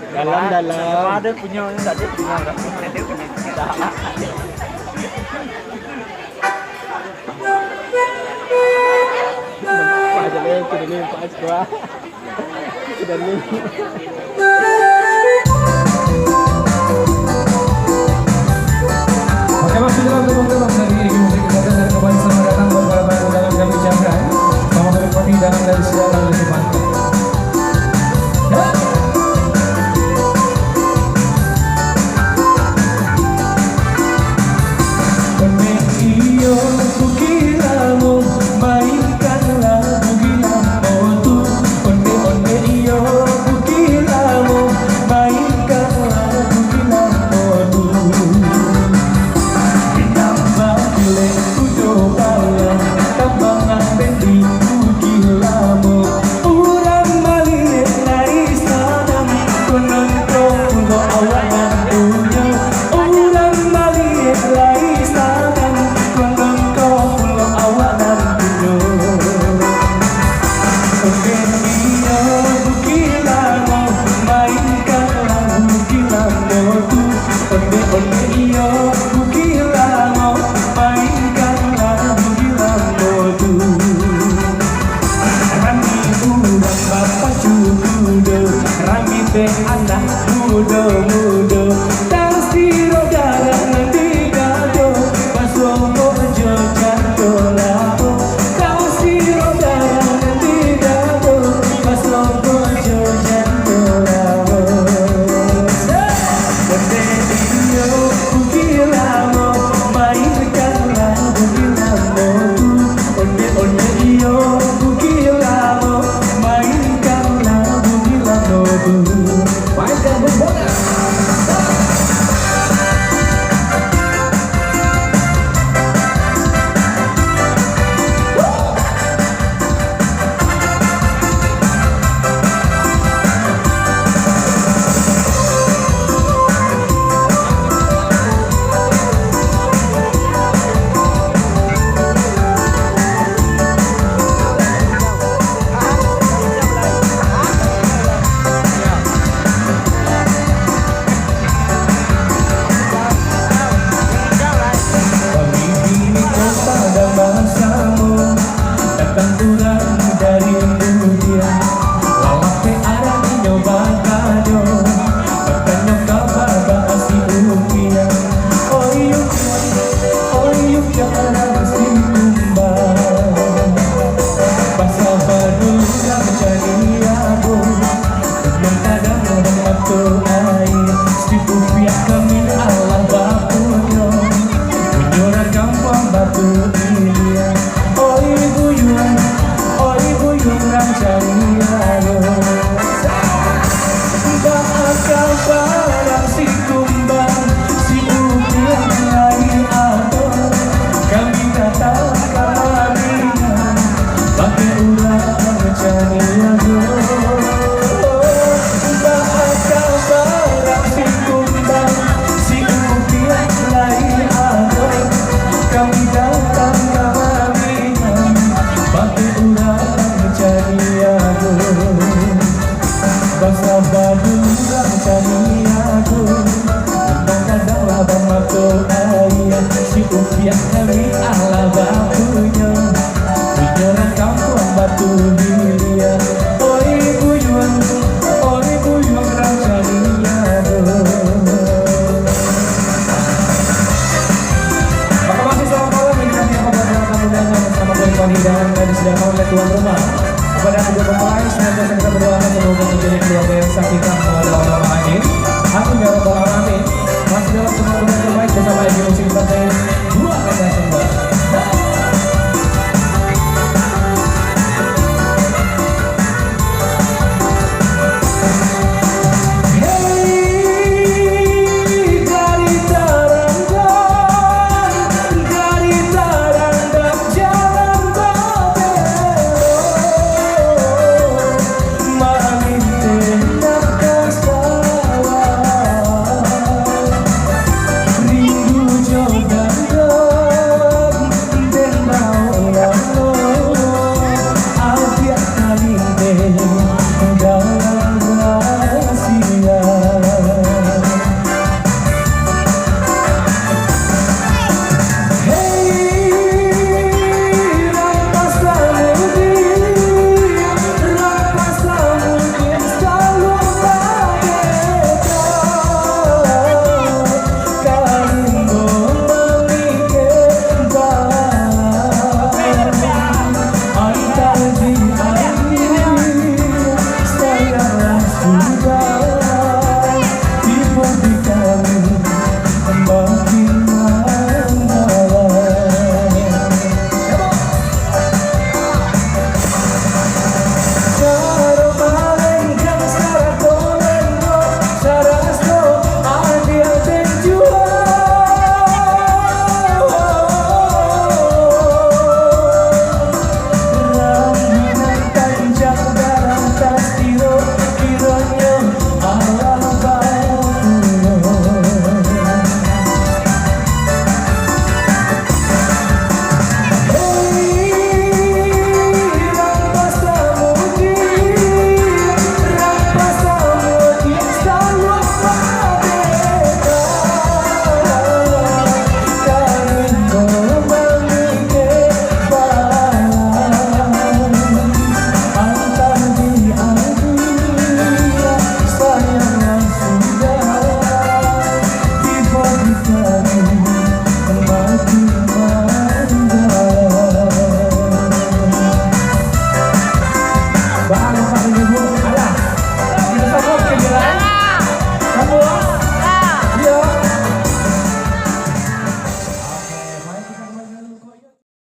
Dalam. Ada punya, ada punya, ada punya. Pak aja deh, sudah nih Pak Askwa. Sudah nih. Oke, masih dalam teman-teman dari Igi Musik Kesehatan dan kembali selamat datang buat para undangan kami ucapkan selamat menikmati dalam dari segala lini pantai. anak muda-muda tasir darah nanti gado pasongo jojan dolabo tasir darah nanti gado pasongo jojan dolabo onde iyo kukilamo mainkanlah kukilamo onde iyo kukilamo mainkanlah kukilamo mainkan bola. Hidangan dan disediakan oleh tuan rumah kepada kedua pemain senantiasa kita berdoakan semoga menjadi keluarga yang sakinah